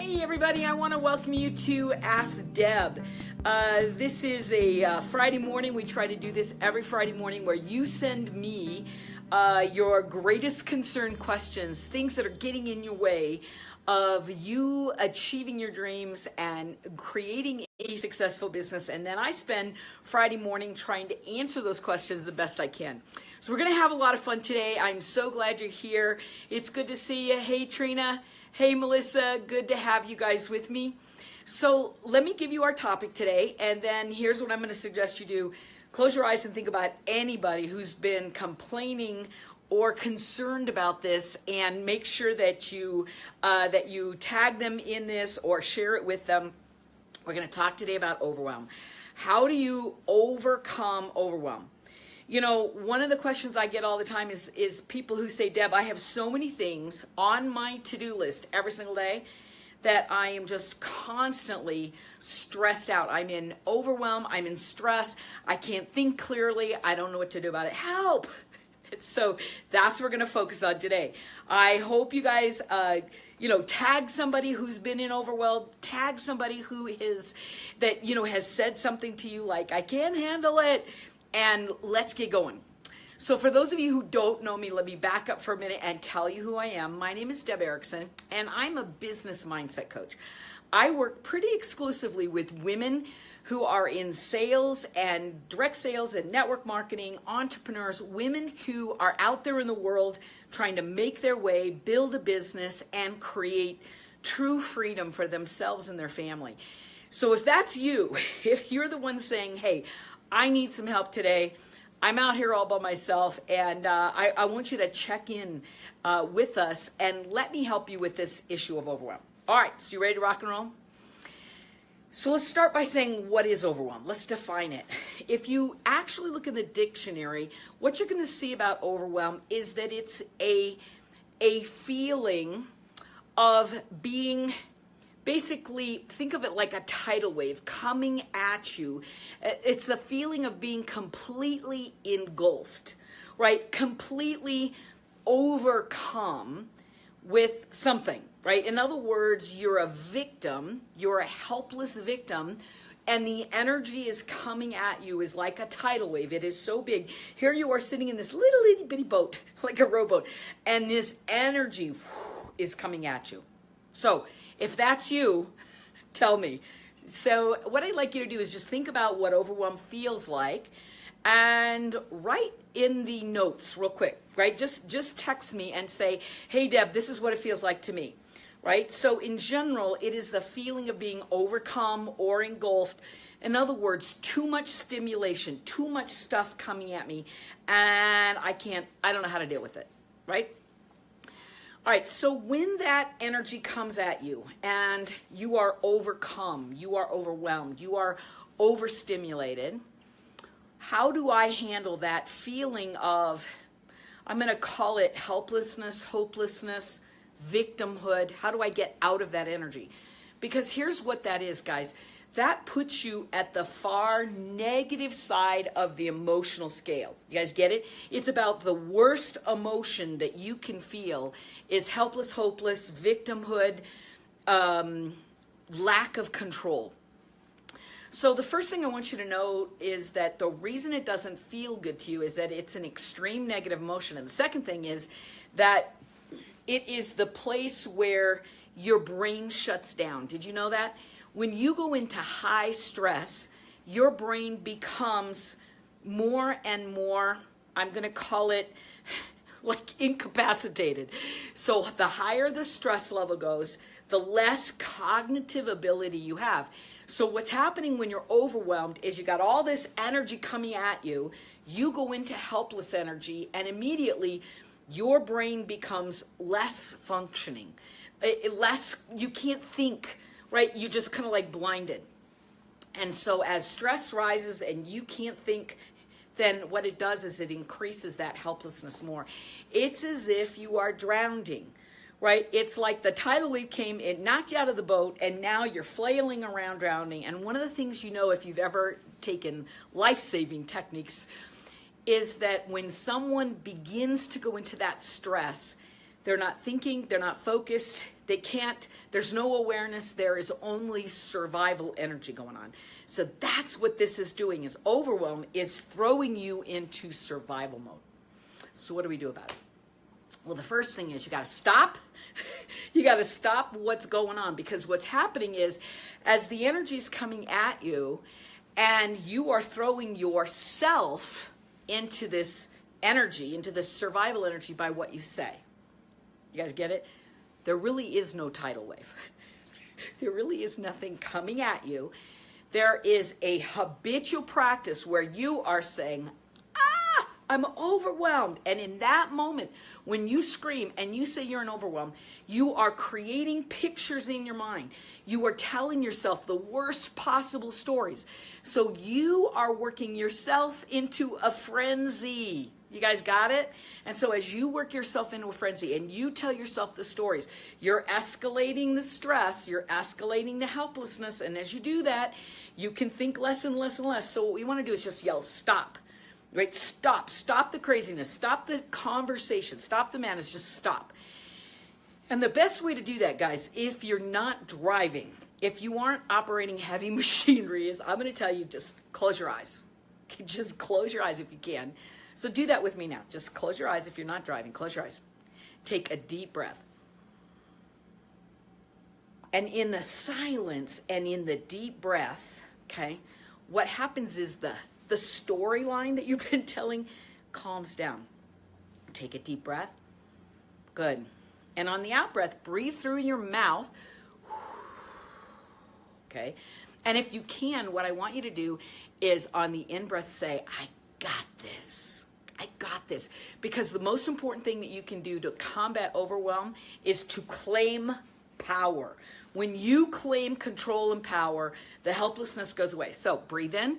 Hey everybody, I want to welcome you to Ask Deb. This is a Friday morning. We try to do this every Friday morning where you send me your greatest concern questions, things that are getting in your way of you achieving your dreams and creating a successful business. And then I spend Friday morning trying to answer those questions the best I can. So we're going to have a lot of fun today. I'm so glad you're here. It's good to see you. Hey Trina. Hey Melissa. Good to have you guys with me. So let me give you our topic today, and then here's what I'm going to suggest you do. Close your eyes and think about anybody who's been complaining or concerned about this, and make sure that you tag them in this or share it with them. We're going to talk today about overwhelm. How do you overcome overwhelm? You know, one of the questions I get all the time is people who say, Deb, I have so many things on my to-do list every single day that I am just constantly stressed out. I'm in overwhelm, I'm in stress, I can't think clearly, I don't know what to do about it. Help! So that's what we're gonna focus on today. I hope you guys, tag somebody who's been in overwhelm, tag somebody who is, has said something to you like, I can't handle it, and let's get going. So for those of you who don't know me, let me back up for a minute and tell you who I am. My name is Deb Erickson, and I'm a business mindset coach. I work pretty exclusively with women who are in sales and direct sales and network marketing, entrepreneurs, women who are out there in the world trying to make their way, build a business, and create true freedom for themselves and their family. So if that's you, if you're the one saying, hey, I need some help today, I'm out here all by myself, and I want you to check in with us and let me help you with this issue of overwhelm. All right, so you ready to rock and roll? So let's start by saying, what is overwhelm? Let's define it. If you actually look in the dictionary, what you're going to see about overwhelm is that it's a feeling of being, basically, think of it like a tidal wave coming at you. It's the feeling of being completely engulfed, right? Completely overcome with something, right? In other words, you're a victim, you're a helpless victim, and the energy is coming at you is like a tidal wave. It is so big. Here you are sitting in this little itty bitty boat, like a rowboat, and this energy is coming at you. So if that's you, tell me. So what I'd like you to do is just think about what overwhelm feels like and write in the notes real quick, right? Just text me and say, hey Deb, this is what it feels like to me, right? So in general, it is the feeling of being overcome or engulfed. In other words, too much stimulation, too much stuff coming at me, and I don't know how to deal with it, right? All right, so when that energy comes at you and you are overcome, you are overwhelmed, you are overstimulated, how do I handle that feeling of, I'm going to call it helplessness, hopelessness, victimhood? How do I get out of that energy? Because here's what that is, guys. That puts you at the far negative side of the emotional scale. You guys get it? It's about the worst emotion that you can feel is helpless, hopeless, victimhood, lack of control. So the first thing I want you to know is that the reason it doesn't feel good to you is that it's an extreme negative emotion. And the second thing is that it is the place where your brain shuts down. Did you know that? When you go into high stress, your brain becomes more and more, I'm going to call it like incapacitated. So the higher the stress level goes, the less cognitive ability you have. So what's happening when you're overwhelmed is you got all this energy coming at you, you go into helpless energy, and immediately your brain becomes less functioning. You can't think, right? You're just kind of like blinded. And so as stress rises and you can't think, then what it does is it increases that helplessness more. It's as if you are drowning, right? It's like the tidal wave came, it knocked you out of the boat, and now you're flailing around drowning. And one of the things you know, if you've ever taken life-saving techniques, is that when someone begins to go into that stress, They're not thinking, they're not focused, they can't, there's no awareness, there is only survival energy going on. So that's what this is doing, is overwhelm is throwing you into survival mode. So what do we do about it? Well, the first thing is you got to stop. You got to stop what's going on, because what's happening is as the energy is coming at you and you are throwing yourself into this energy, into this survival energy by what you say. You guys get it? There really is no tidal wave. There really is nothing coming at you. There is a habitual practice where you are saying, I'm overwhelmed. And in that moment, when you scream and you say you're an overwhelm, you are creating pictures in your mind. You are telling yourself the worst possible stories. So you are working yourself into a frenzy. You guys got it? And so as you work yourself into a frenzy and you tell yourself the stories, you're escalating the stress, you're escalating the helplessness. And as you do that, you can think less and less and less. So what we want to do is just yell, stop. Right? Stop the craziness, stop the conversation, stop the madness, just stop. And the best way to do that, guys, if you're not driving, if you aren't operating heavy machinery, is I'm going to tell you, just close your eyes. Just close your eyes if you can. So do that with me now. Just close your eyes if you're not driving. Close your eyes. Take a deep breath. And in the silence and in the deep breath, okay, what happens is the storyline that you've been telling calms down. Take a deep breath. Good. And on the out breath, breathe through your mouth. Okay. And if you can, what I want you to do is on the in breath say, I got this. I got this. Because the most important thing that you can do to combat overwhelm is to claim power. When you claim control and power, the helplessness goes away. So breathe in.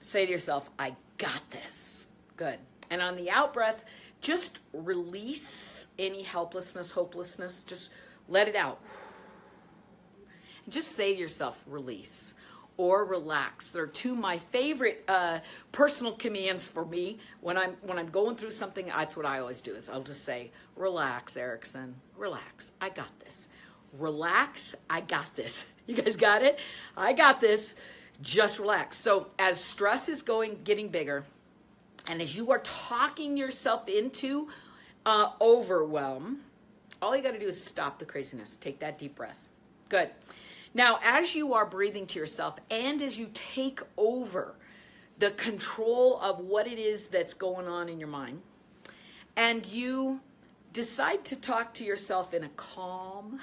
Say to yourself, I got this. Good. And on the out breath, just release any helplessness, hopelessness. Just let it out. And just say to yourself, release or relax. They're two of my favorite personal commands for me. When I'm going through something, that's what I always do, is I'll just say, relax, Erickson. Relax. I got this. Relax. I got this. You guys got it? I got this. Just relax. So as stress is getting bigger, and as you are talking yourself into overwhelm, all you got to do is stop the craziness. Take that deep breath. Good. Now, as you are breathing to yourself and as you take over the control of what it is that's going on in your mind, and you decide to talk to yourself in a calm,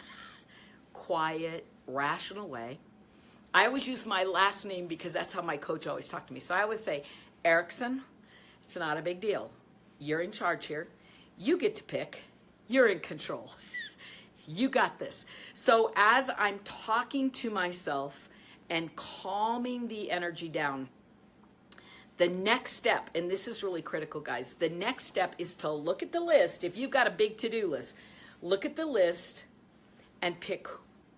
quiet, rational way. I always use my last name because that's how my coach always talked to me. So I always say, Erickson, it's not a big deal. You're in charge here. You get to pick. You're in control. You got this. So as I'm talking to myself and calming the energy down, the next step, and this is really critical, guys, the next step is to look at the list. If you've got a big to-do list, look at the list and pick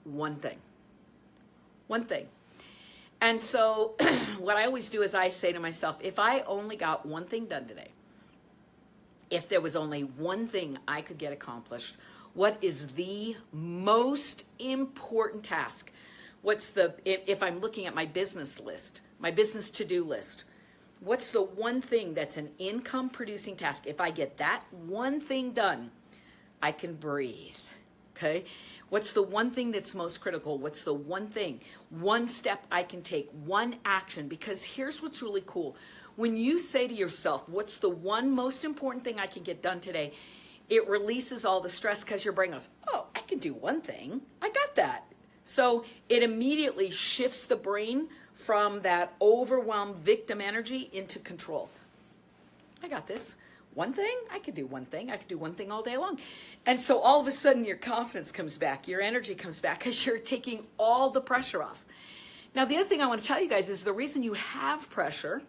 one thing. One thing. And so what I always do is I say to myself, if I only got one thing done today, if there was only one thing I could get accomplished, what is the most important task? If I'm looking at my business list, my business to-do list, what's the one thing that's an income producing task? If I get that one thing done, I can breathe, okay? What's the one thing that's most critical? What's the one thing, one step I can take, one action? Because here's what's really cool. When you say to yourself, what's the one most important thing I can get done today? It releases all the stress because your brain goes, oh, I can do one thing. I got that. So it immediately shifts the brain from that overwhelmed victim energy into control. I got this. One thing, I could do one thing. I could do one thing all day long. And so all of a sudden your confidence comes back, your energy comes back because you're taking all the pressure off. Now, the other thing I want to tell you guys is the reason you have pressure,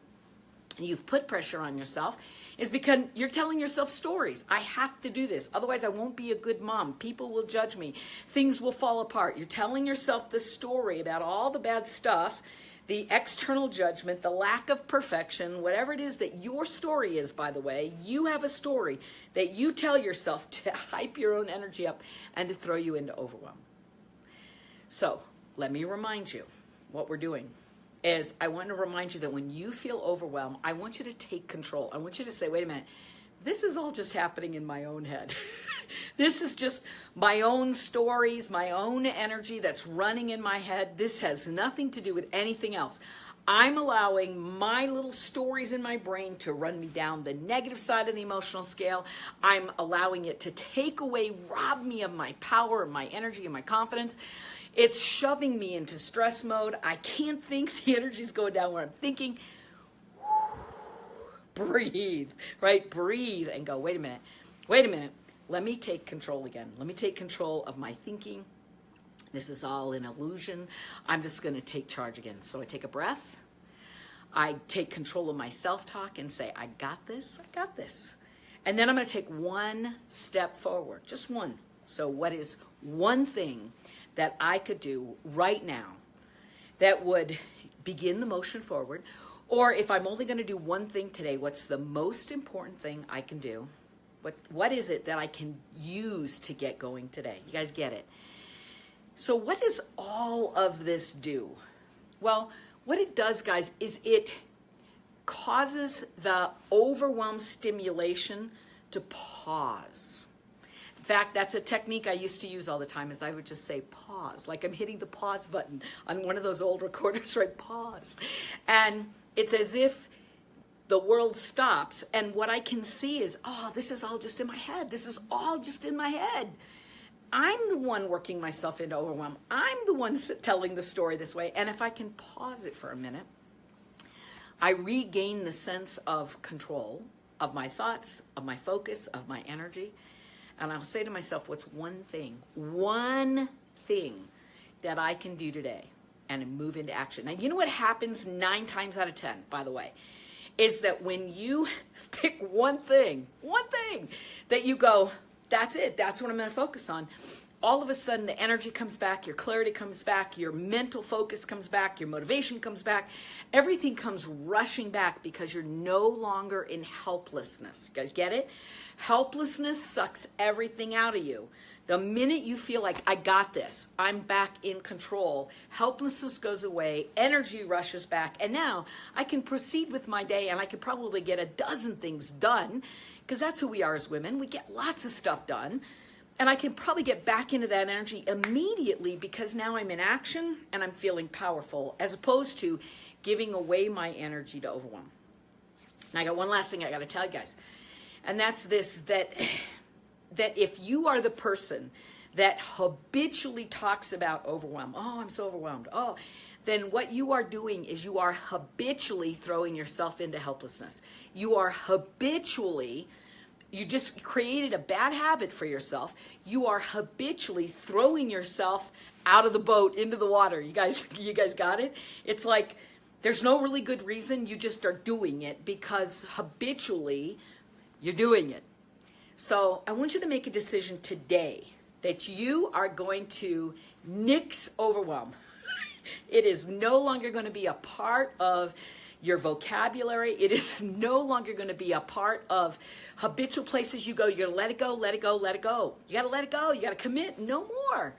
and you've put pressure on yourself, is because you're telling yourself stories. I have to do this. Otherwise, I won't be a good mom. People will judge me. Things will fall apart. You're telling yourself the story about all the bad stuff the external judgment, the lack of perfection, whatever it is that your story is, by the way, you have a story that you tell yourself to hype your own energy up and to throw you into overwhelm. So let me remind you what we're doing is I want to remind you that when you feel overwhelmed, I want you to take control. I want you to say, wait a minute, this is all just happening in my own head. This is just my own stories, my own energy that's running in my head. This has nothing to do with anything else. I'm allowing my little stories in my brain to run me down the negative side of the emotional scale. I'm allowing it to take away, rob me of my power, and my energy, and my confidence. It's shoving me into stress mode. I can't think. The energy's going down where I'm thinking. Breathe, right? Breathe and go, wait a minute. Let me take control again. Let me take control of my thinking. This is all an illusion. I'm just going to take charge again. So I take a breath. I take control of my self-talk and say, I got this. I got this. And then I'm going to take one step forward, just one. So what is one thing that I could do right now that would begin the motion forward? Or if I'm only going to do one thing today, what's the most important thing I can do? What is it that I can use to get going today? You guys get it? So what does all of this do? Well, what it does, guys, is it causes the overwhelm stimulation to pause. In fact, that's a technique I used to use all the time, is I would just say pause, like I'm hitting the pause button on one of those old recorders, right? Pause. And it's as if the world stops, and what I can see is, oh, this is all just in my head. This is all just in my head. I'm the one working myself into overwhelm. I'm the one telling the story this way. And if I can pause it for a minute, I regain the sense of control of my thoughts, of my focus, of my energy. And I'll say to myself, what's one thing that I can do today, and move into action. Now, you know what happens 9 times out of 10, by the way, is that when you pick one thing that you go, that's it, that's what I'm going to focus on, all of a sudden the energy comes back, your clarity comes back, your mental focus comes back, your motivation comes back, everything comes rushing back because you're no longer in helplessness. You guys get it? Helplessness sucks everything out of you. The minute you feel like, I got this, I'm back in control, helplessness goes away, energy rushes back, and now I can proceed with my day, and I can probably get a dozen things done, because that's who we are as women. We get lots of stuff done, and I can probably get back into that energy immediately because now I'm in action and I'm feeling powerful, as opposed to giving away my energy to overwhelm. And I got one last thing I got to tell you guys, and that's this, that if you are the person that habitually talks about overwhelm, oh, I'm so overwhelmed, oh, then what you are doing is you are habitually throwing yourself into helplessness. You are habitually, you just created a bad habit for yourself. You are habitually throwing yourself out of the boat into the water. You guys got it? It's like there's no really good reason. You just are doing it because habitually you're doing it. So I want you to make a decision today that you are going to nix overwhelm. It is no longer going to be a part of your vocabulary. It is no longer going to be a part of habitual places you go. You're going to let it go, let it go, let it go. You got to let it go. You got to commit no more.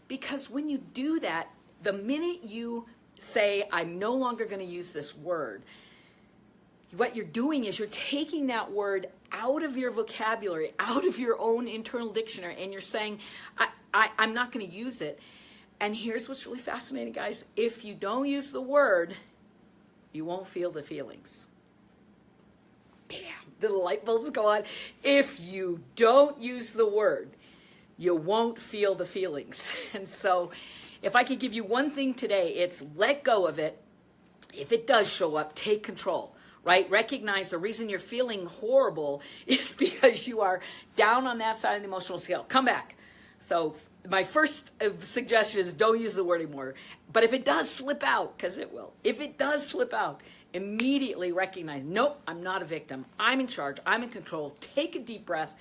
Because when you do that, the minute you say, I'm no longer going to use this word, what you're doing is you're taking that word out of your vocabulary, out of your own internal dictionary, and you're saying, I'm not going to use it. And here's what's really fascinating, guys. If you don't use the word, you won't feel the feelings. Bam, the light bulbs go on. If you don't use the word, you won't feel the feelings. And so if I could give you one thing today, it's let go of it. If it does show up, take control. Right? Recognize the reason you're feeling horrible is because you are down on that side of the emotional scale. Come back. So my first suggestion is don't use the word anymore. But if it does slip out, because it will, if it does slip out, immediately recognize, nope, I'm not a victim. I'm in charge. I'm in control. Take a deep breath.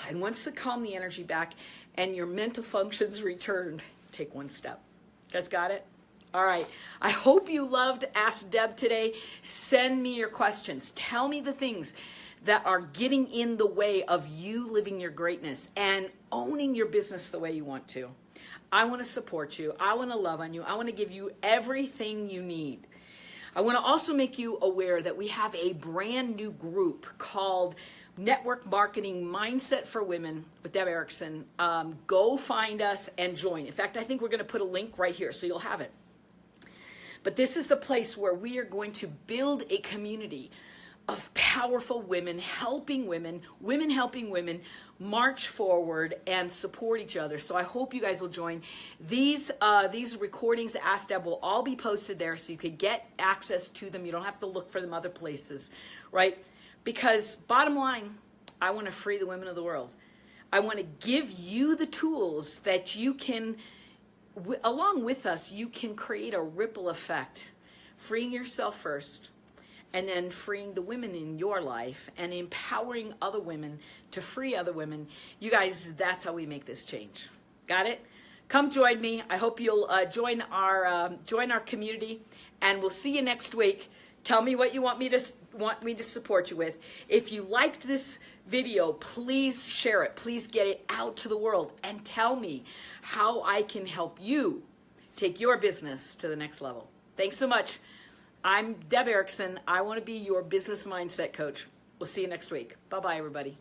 And once you calm the energy back and your mental functions return, take one step. You guys got it? All right. I hope you loved Ask Deb today. Send me your questions. Tell me the things that are getting in the way of you living your greatness and owning your business the way you want to. I want to support you. I want to love on you. I want to give you everything you need. I want to also make you aware that we have a brand new group called Network Marketing Mindset for Women with Deb Erickson. Go find us and join. In fact, I think we're going to put a link right here so you'll have it. But this is the place where we are going to build a community of powerful women helping women, women helping women march forward and support each other. So I hope you guys will join. These recordings, Ask Deb, will all be posted there so you could get access to them. You don't have to look for them other places, right? Because bottom line, I want to free the women of the world. I want to give you the tools that you can, along with us, you can create a ripple effect, freeing yourself first, and then freeing the women in your life and empowering other women to free other women. You guys, that's how we make this change. Got it? Come join me. I hope you'll join our community, and we'll see you next week. Tell me what you want me to support you with. If you liked this video, please share it. Please get it out to the world and tell me how I can help you take your business to the next level. Thanks so much. I'm Deb Erickson. I want to be your business mindset coach. We'll see you next week. Bye-bye, everybody.